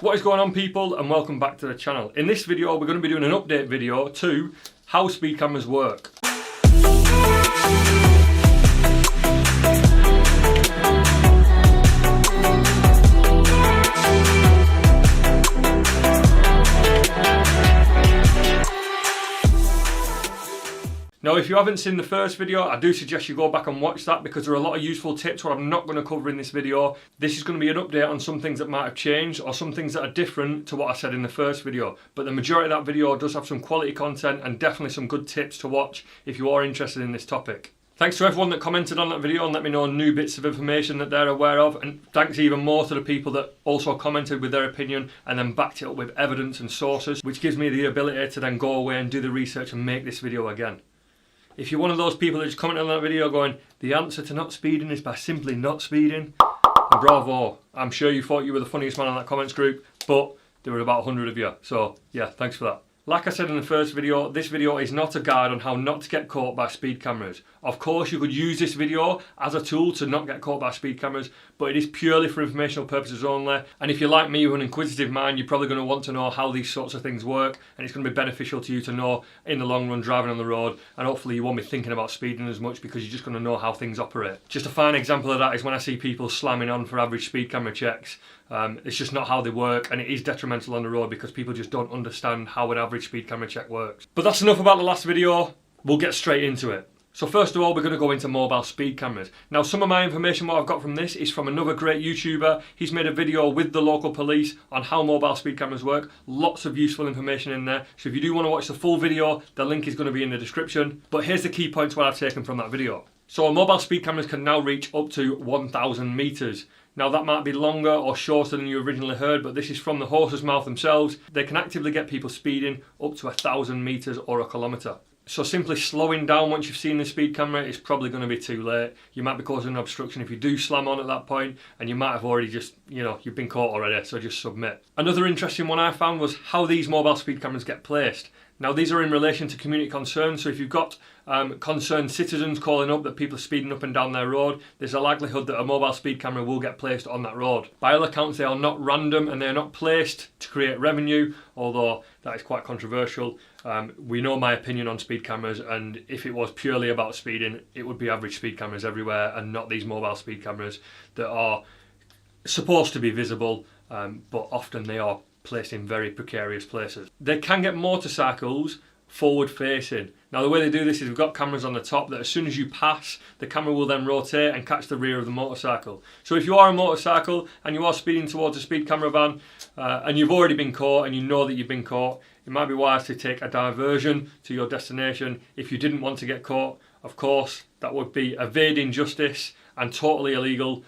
What is going on, people, and welcome back to the channel. In this video we're going to be doing an update video to how speed cameras work. Now, if you haven't seen the first video, I do suggest you go back and watch that because there are a lot of useful tips what I'm not going to cover in this video. This is going to be an update on some things that might have changed or some things that are different to what I said in the first video. But the majority of that video does have some quality content and definitely some good tips to watch if you are interested in this topic. Thanks to everyone that commented on that video and let me know new bits of information that they're aware of, and thanks even more to the people that also commented with their opinion and then backed it up with evidence and sources, which gives me the ability to then go away and do the research and make this video again. If you're one of those people that just commented on that video going, the answer to not speeding is by simply not speeding, bravo. I'm sure you thought you were the funniest man on that comments group, but there were about 100 of you, so yeah, thanks for that. Like I said in the first video, this video is not a guide on how not to get caught by speed cameras. Of course, you could use this video as a tool to not get caught by speed cameras, but it is purely for informational purposes only. And if you're like me with an inquisitive mind, you're probably going to want to know how these sorts of things work, and it's going to be beneficial to you to know in the long run driving on the road, and hopefully you won't be thinking about speeding as much because you're just going to know how things operate. Just a fine example of that is when I see people slamming on for average speed camera checks. It's just not how they work, and it is detrimental on the road because people just don't understand how an average speed camera check works. But that's enough about the last video. We'll get straight into it. So first of all, we're going to go into mobile speed cameras. Now, some of my information what I've got from this is from another great YouTuber. He's made a video with the local police on how mobile speed cameras work. Lots of useful information in there. So if you do want to watch the full video, the link is going to be in the description. But here's the key points what I've taken from that video. So mobile speed cameras can now reach up to 1,000 meters. Now that might be longer or shorter than you originally heard, but this is from the horse's mouth themselves. They can actively get people speeding up to 1,000 meters or a kilometer. So simply slowing down once you've seen the speed camera is probably going to be too late. You might be causing an obstruction if you do slam on at that point, and you might have already just, you've been caught already, so just submit. Another interesting one I found was how these mobile speed cameras get placed. Now these are in relation to community concerns, so if you've got concerned citizens calling up that people are speeding up and down their road, there's a likelihood that a mobile speed camera will get placed on that road. By all accounts, they are not random and they're not placed to create revenue, although that is quite controversial. We know my opinion on speed cameras, and if it was purely about speeding, it would be average speed cameras everywhere and not these mobile speed cameras that are supposed to be visible, but often they are placed in very precarious places. They can get motorcycles forward facing. Now the way they do this is we've got cameras on the top that as soon as you pass, the camera will then rotate and catch the rear of the motorcycle. So if you are a motorcycle and you are speeding towards a speed camera van and you've already been caught and you know that you've been caught, it might be wise to take a diversion to your destination if you didn't want to get caught. Of course, that would be evading justice and totally illegal.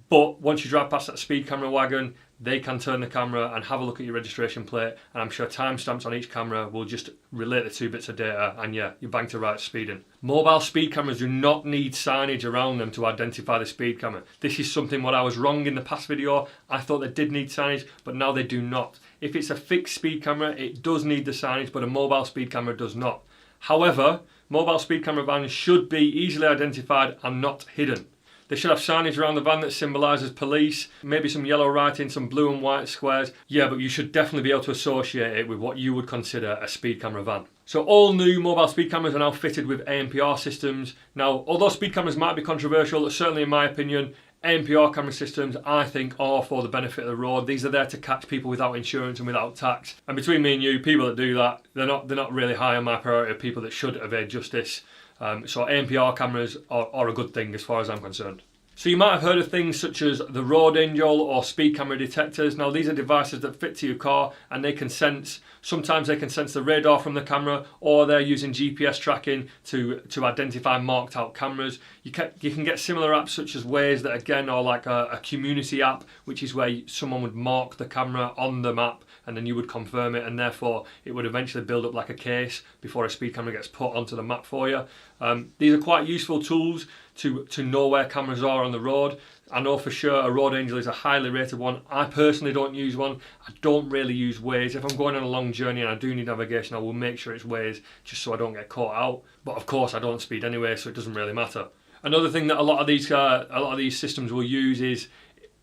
But once you drive past that speed camera wagon, they can turn the camera and have a look at your registration plate, and I'm sure timestamps on each camera will just relate the two bits of data, and yeah, you're bang to right speeding. Mobile speed cameras do not need signage around them to identify the speed camera. This is something what I was wrong in the past video. I thought they did need signage, but now they do not. If it's a fixed speed camera, it does need the signage, but a mobile speed camera does not. However, mobile speed camera vans should be easily identified and not hidden. They should have signage around the van that symbolises police, maybe some yellow writing, some blue and white squares. Yeah, but you should definitely be able to associate it with what you would consider a speed camera van. So all new mobile speed cameras are now fitted with ANPR systems. Now, although speed cameras might be controversial, certainly in my opinion, ANPR camera systems, I think, are for the benefit of the road. These are there to catch people without insurance and without tax. And between me and you, people that do that, they're not really high on my priority of people that should evade justice. So ANPR cameras are a good thing as far as I'm concerned. So you might have heard of things such as the road angel or speed camera detectors. Now these are devices that fit to your car and they can sense, sometimes they can sense the radar from the camera, or they're using GPS tracking to identify marked out cameras. You can get similar apps such as Waze that again are like a community app, which is where someone would mark the camera on the map and then you would confirm it, and therefore it would eventually build up like a case before a speed camera gets put onto the map for you. These are quite useful tools to know where cameras are on the road. I know for sure a road angel is a highly rated one. I personally don't use one. I don't really use Waze. If I'm going on a long journey and I do need navigation, I will make sure it's Waze just so I don't get caught out. But of course I don't speed anyway, so it doesn't really matter. Another thing that a lot of these systems will use is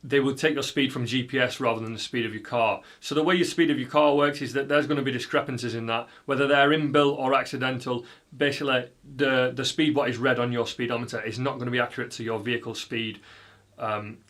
they will take your speed from GPS rather than the speed of your car. So the way your speed of your car works is that there's going to be discrepancies in that, whether they're inbuilt or accidental. Basically, the speed what is read on your speedometer is not going to be accurate to your vehicle speed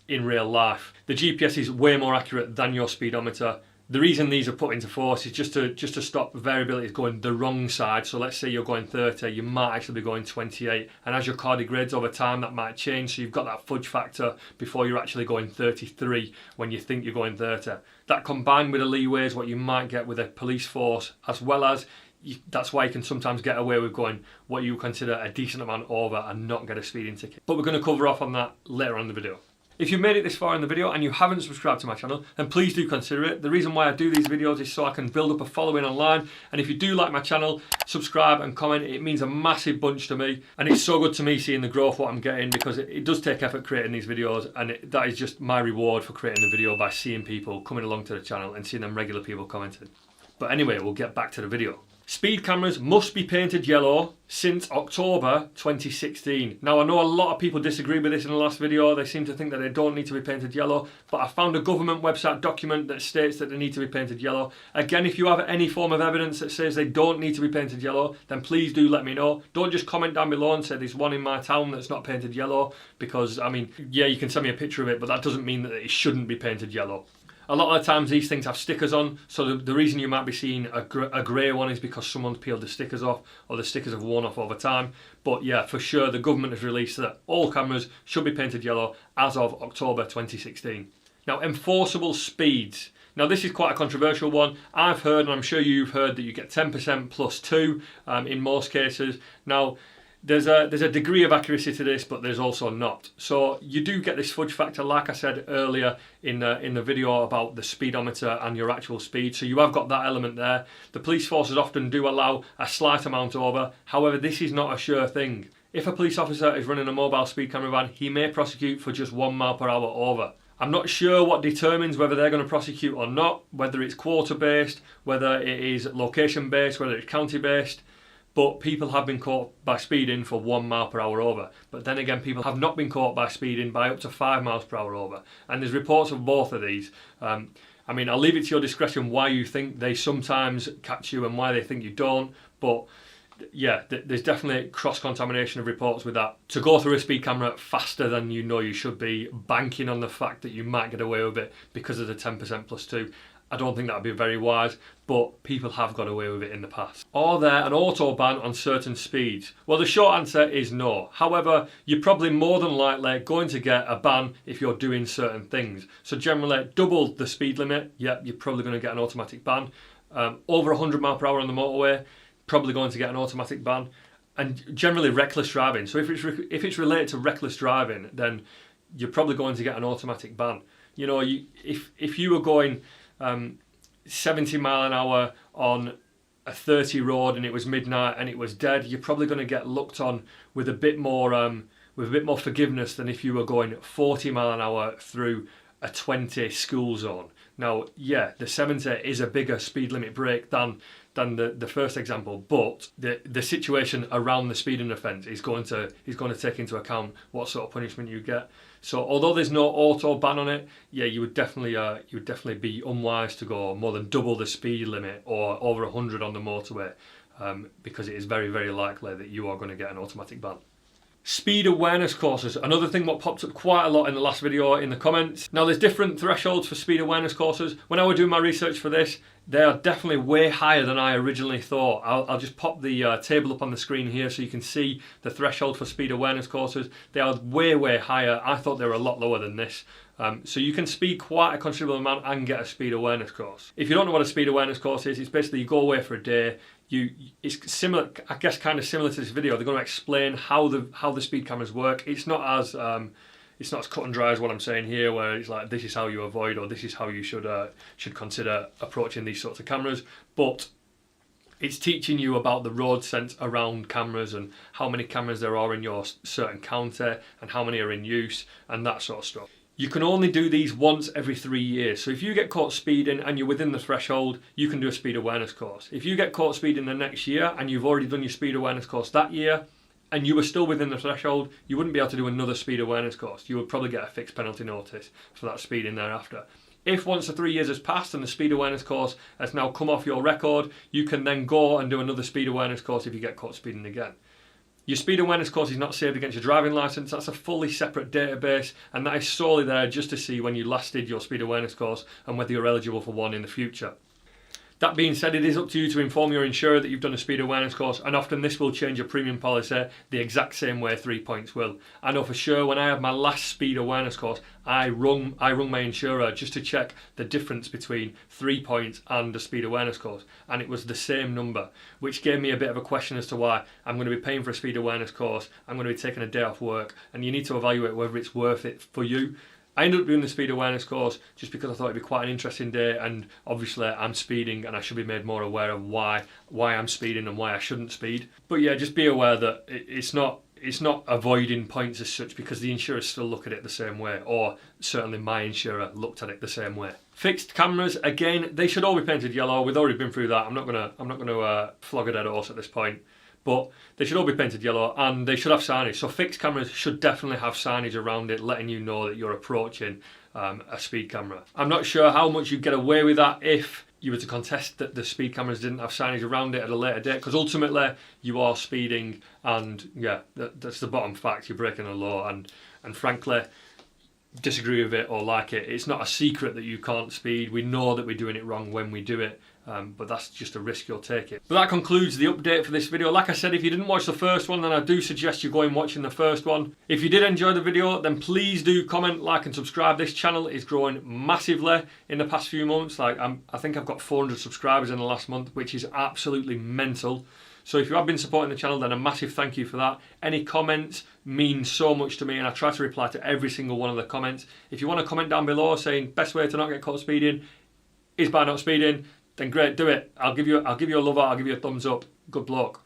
in real life. The GPS is way more accurate than your speedometer. The reason these are put into force is just to stop variability going the wrong side. So let's say you're going 30, you might actually be going 28, and as your car degrades over time, that might change. So you've got that fudge factor before you're actually going 33 when you think you're going 30. That combined with the leeway is what you might get with a police force, as well as that's why you can sometimes get away with going what you consider a decent amount over and not get a speeding ticket. But we're going to cover off on that later on in the video. If you've made it this far in the video and you haven't subscribed to my channel, then please do consider it. The reason why I do these videos is so I can build up a following online. And if you do like my channel, subscribe and comment. It means a massive bunch to me. And it's so good to me seeing the growth what I'm getting, because it does take effort creating these videos. And that is just my reward for creating the video, by seeing people coming along to the channel and seeing them regular people commenting. But anyway, we'll get back to the video. Speed cameras must be painted yellow since October 2016. Now, I know a lot of people disagree with this in the last video. They seem to think that they don't need to be painted yellow, but I found a government website document that states that they need to be painted yellow. Again, if you have any form of evidence that says they don't need to be painted yellow, then please do let me know. Don't just comment down below and say there's one in my town that's not painted yellow, because, I mean, yeah, you can send me a picture of it, but that doesn't mean that it shouldn't be painted yellow. A lot of the times these things have stickers on, so the reason you might be seeing a grey one is because someone's peeled the stickers off, or the stickers have worn off over time. But yeah, for sure, the government has released that all cameras should be painted yellow as of October 2016. Now, enforceable speeds. Now, this is quite a controversial one. I've heard, and I'm sure you've heard, that you get 10% plus 2 in most cases. Now, there's a degree of accuracy to this, but there's also not. So you do get this fudge factor, like I said earlier in the video about the speedometer and your actual speed. So you have got that element there. The police forces often do allow a slight amount over. However, this is not a sure thing. If a police officer is running a mobile speed camera van, he may prosecute for just 1 mile per hour over. I'm not sure what determines whether they're going to prosecute or not, whether it's quarter based, whether it is location based, whether it's county based. But people have been caught by speeding for 1 mile per hour over. But then again, people have not been caught by speeding by up to 5 miles per hour over. And there's reports of both of these. I mean, I'll leave it to your discretion why you think they sometimes catch you and why they think you don't. But yeah, there's definitely cross-contamination of reports with that. To go through a speed camera faster than you know you should be, banking on the fact that you might get away with it because of the 10% plus 2, I don't think that would be very wise, but people have got away with it in the past. Are there an auto ban on certain speeds? Well, the short answer is no. However, you're probably more than likely going to get a ban if you're doing certain things. So generally, double the speed limit, yeah, you're probably going to get an automatic ban. Over 100 mile per hour on the motorway, probably going to get an automatic ban. And generally reckless driving. So if it's related to reckless driving, then you're probably going to get an automatic ban. You know, if you were going 70 mile an hour on a 30 road and it was midnight and it was dead, you're probably going to get looked on with a bit more forgiveness than if you were going 40 mile an hour through a 20 school zone. Now, yeah, the 70 is a bigger speed limit break than the first example, but the situation around the speeding offence is going to take into account what sort of punishment you get. So although there's no auto ban on it, yeah, you would definitely be unwise to go more than double the speed limit or over 100 on the motorway, because it is very, very likely that you are going to get an automatic ban. Speed awareness courses, another thing what popped up quite a lot in the last video in the comments. Now, there's different thresholds for speed awareness courses. When I was doing my research for this, they are definitely way higher than I originally thought. I'll just pop the table up on the screen here so you can see the threshold for speed awareness courses. They are way, way higher. I thought they were a lot lower than this. So you can speed quite a considerable amount and get a speed awareness course. If you don't know what a speed awareness course is, it's basically you go away for a day. It's similar, I guess, kind of similar to this video. They're going to explain how the speed cameras work. It's not as cut and dry as what I'm saying here, where it's like this is how you avoid or this is how you should consider approaching these sorts of cameras. But it's teaching you about the road sense around cameras and how many cameras there are in your certain county and how many are in use and that sort of stuff. You can only do these once every 3 years. So if you get caught speeding and you're within the threshold, you can do a speed awareness course. If you get caught speeding the next year and you've already done your speed awareness course that year, and you were still within the threshold, you wouldn't be able to do another speed awareness course. You would probably get a fixed penalty notice for that speeding thereafter. If once the 3 years has passed and the speed awareness course has now come off your record, you can then go and do another speed awareness course if you get caught speeding again. Your speed awareness course is not saved against your driving licence. That's a fully separate database, and that is solely there just to see when you last did your speed awareness course and whether you're eligible for one in the future. That being said, it is up to you to inform your insurer that you've done a speed awareness course, and often this will change your premium policy the exact same way 3 points will. I know for sure when I had my last speed awareness course, I rung my insurer just to check the difference between 3 points and a speed awareness course, and it was the same number, which gave me a bit of a question as to why I'm going to be paying for a speed awareness course, I'm going to be taking a day off work, and you need to evaluate whether it's worth it for you. I ended up doing the speed awareness course just because I thought it'd be quite an interesting day, and obviously I'm speeding and I should be made more aware of why I'm speeding and why I shouldn't speed. But yeah, just be aware that it's not avoiding points as such, because the insurers still look at it the same way, or certainly my insurer looked at it the same way. Fixed cameras, again, they should all be painted yellow. We've already been through that. I'm not gonna flog a dead horse at this point. But they should all be painted yellow, and they should have signage. So fixed cameras should definitely have signage around it, letting you know that you're approaching a speed camera. I'm not sure how much you'd get away with that if you were to contest that the speed cameras didn't have signage around it at a later date, because ultimately you are speeding, and yeah, that's the bottom fact. You're breaking the law, and frankly, disagree with it or like it, it's not a secret that you can't speed. We know that we're doing it wrong when we do it. But that's just a risk you're taking. But that concludes the update for this video. Like I said, if you didn't watch the first one, then I do suggest you go and watching the first one. If you did enjoy the video, then please do comment, like and subscribe. This channel is growing massively in the past few months. I think I've got 400 subscribers in the last month, which is absolutely mental. So if you have been supporting the channel, then a massive thank you for that. Any comments mean so much to me, and I try to reply to every single one of the comments. If you want to comment down below saying best way to not get caught speeding is by not speeding, then great, do it. I'll give you a love out, I'll give you a thumbs up. Good bloke.